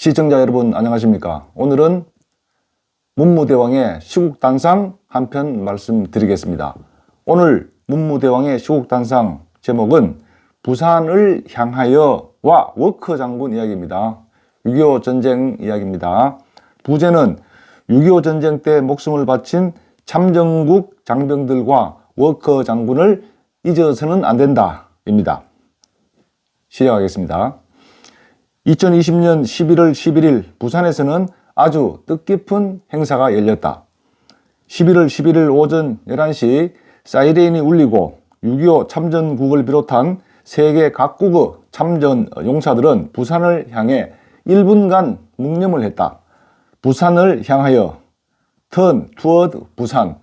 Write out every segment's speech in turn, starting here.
시청자 여러분 안녕하십니까? 오늘은 문무대왕의 시국단상 한 편 말씀드리겠습니다. 오늘 문무대왕의 시국단상 제목은 부산을 향하여와 워커 장군 이야기입니다. 6.25 전쟁 이야기입니다. 부제는 6.25 전쟁 때 목숨을 바친 참정국 장병들과 워커 장군을 잊어서는 안 된다 입니다. 시작하겠습니다. 2020년 11월 11일 부산에서는 아주 뜻깊은 행사가 열렸다. 11월 11일 오전 11시 사이렌이 울리고 6.25 참전국을 비롯한 세계 각국의 참전 용사들은 부산을 향해 1분간 묵념을 했다. 부산을 향하여 Turn Toward 부산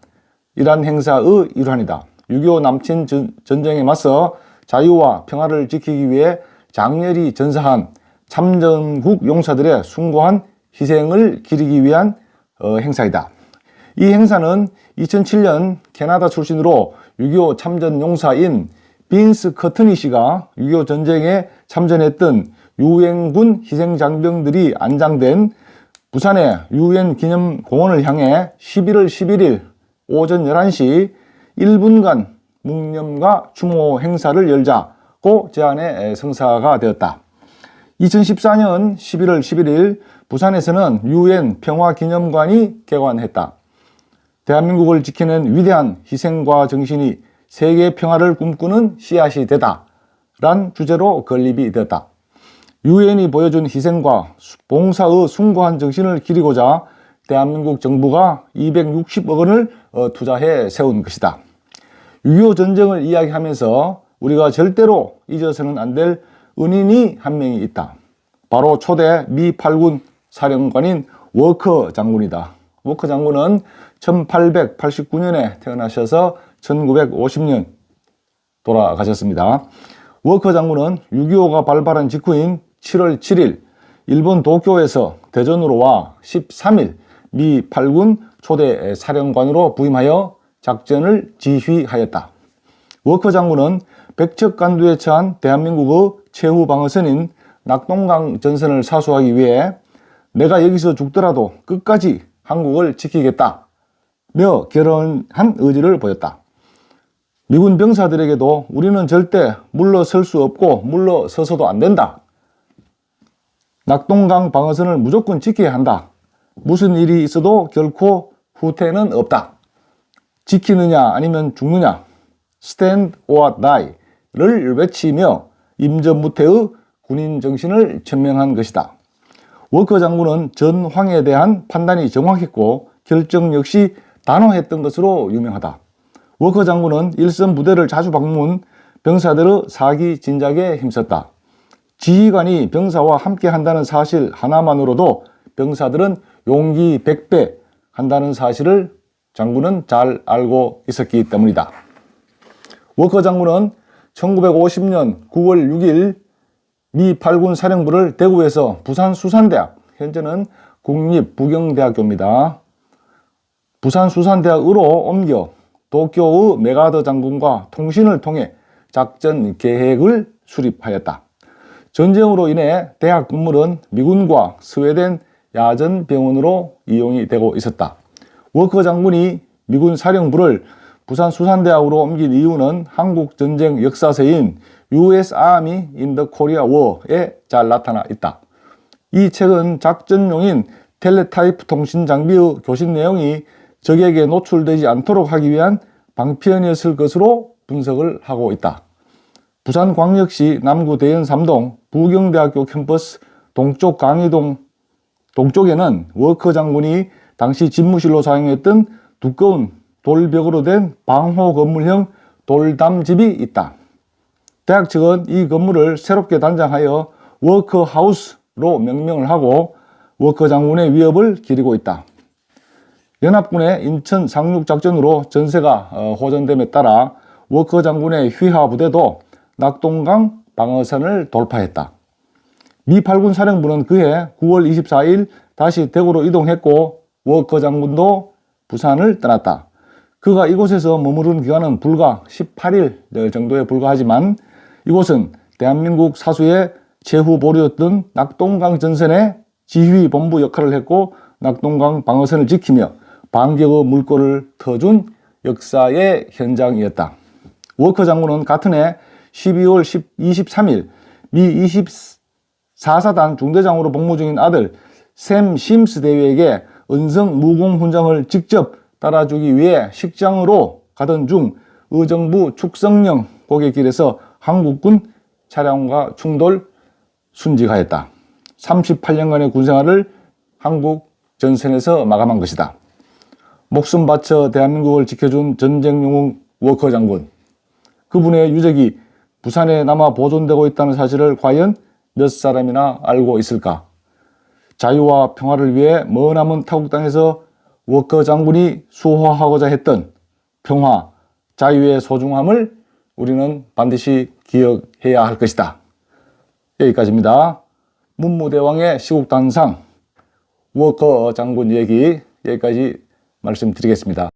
이란 행사의 일환이다. 6.25 남친 전쟁에 맞서 자유와 평화를 지키기 위해 장렬히 전사한 참전국 용사들의 숭고한 희생을 기리기 위한 행사이다. 이 행사는 2007년 캐나다 출신으로 6.25 참전 용사인 빈스 커트니 씨가 6.25 전쟁에 참전했던 유엔군 희생장병들이 안장된 부산의 유엔 기념공원을 향해 11월 11일 오전 11시 1분간 묵념과 추모 행사를 열자고 제안해 성사가 되었다. 2014년 11월 11일 부산에서는 유엔 평화기념관이 개관했다. 대한민국을 지키는 위대한 희생과 정신이 세계 평화를 꿈꾸는 씨앗이 되다 란 주제로 건립이 되었다. 유엔이 보여준 희생과 봉사의 숭고한 정신을 기리고자 대한민국 정부가 260억 원을 투자해 세운 것이다. 6.25 전쟁을 이야기하면서 우리가 절대로 잊어서는 안 될 은인이 한 명이 있다. 바로 초대 미 8군 사령관인 워커 장군이다. 워커 장군은 1889년에 태어나셔서 1950년 돌아가셨습니다. 워커 장군은 6.25가 발발한 직후인 7월 7일 일본 도쿄에서 대전으로 와 13일 미 8군 초대 사령관으로 부임하여 작전을 지휘하였다. 워커 장군은 백척간두에 처한 대한민국의 최후 방어선인 낙동강 전선을 사수하기 위해 내가 여기서 죽더라도 끝까지 한국을 지키겠다며 결연한 의지를 보였다. 미군 병사들에게도 우리는 절대 물러설 수 없고 물러서서도 안 된다. 낙동강 방어선을 무조건 지켜야 한다. 무슨 일이 있어도 결코 후퇴는 없다. 지키느냐 아니면 죽느냐 Stand or Die를 외치며 임전무태의 군인 정신을 천명한 것이다. 워커 장군은 전황에 대한 판단이 정확했고 결정 역시 단호했던 것으로 유명하다. 워커 장군은 일선 부대를 자주 방문, 병사들의 사기 진작에 힘썼다. 지휘관이 병사와 함께 한다는 사실 하나만으로도 병사들은 용기 100배 한다는 사실을 장군은 잘 알고 있었기 때문이다. 워커 장군은 1950년 9월 6일 미 8군 사령부를 대구에서 부산수산대학, 현재는 국립부경대학교입니다. 부산수산대학으로 옮겨 도쿄의 메가더 장군과 통신을 통해 작전 계획을 수립하였다. 전쟁으로 인해 대학 건물은 미군과 스웨덴 야전병원으로 이용이 되고 있었다. 워커 장군이 미군 사령부를 부산수산대학으로 옮긴 이유는 한국 전쟁 역사서인 US Army in the Korea War에 잘 나타나 있다. 이 책은 작전용인 텔레타이프 통신 장비의 교신 내용이 적에게 노출되지 않도록 하기 위한 방편이었을 것으로 분석을 하고 있다. 부산광역시 남구 대연 3동 부경대학교 캠퍼스 동쪽 강의동 동쪽에는 워커 장군이 당시 집무실로 사용했던 두꺼운 돌벽으로 된 방호 건물형 돌담집이 있다. 대학 측은 이 건물을 새롭게 단장하여 워커하우스로 명명을 하고 워커 장군의 위협을 기리고 있다. 연합군의 인천 상륙작전으로 전세가 호전됨에 따라 워커 장군의 휘하 부대도 낙동강 방어선을 돌파했다. 미 8군 사령부는 그해 9월 24일 다시 대구로 이동했고 워커 장군도 부산을 떠났다. 그가 이곳에서 머무른 기간은 불과 18일 정도에 불과하지만 이곳은 대한민국 사수의 최후 보루였던 낙동강 전선의 지휘본부 역할을 했고 낙동강 방어선을 지키며 반격의 물꼬를 터준 역사의 현장이었다. 워커 장군은 같은 해 12월 23일 미 24사단 중대장으로 복무 중인 아들 샘 심스 대위에게 은성 무공훈장을 직접 따라주기 위해 식장으로 가던 중 의정부 축성령 고갯길에서 한국군 차량과 충돌 순직하였다. 38년간의 군생활을 한국 전선에서 마감한 것이다. 목숨 바쳐 대한민국을 지켜준 전쟁 영웅 워커 장군. 그분의 유적이 부산에 남아 보존되고 있다는 사실을 과연 몇 사람이나 알고 있을까? 자유와 평화를 위해 머나먼 타국 땅에서 워커 장군이 수호하고자 했던 평화, 자유의 소중함을 우리는 반드시 기억해야 할 것이다. 여기까지입니다. 문무대왕의 시국단상 워커 장군 얘기 여기까지 말씀드리겠습니다.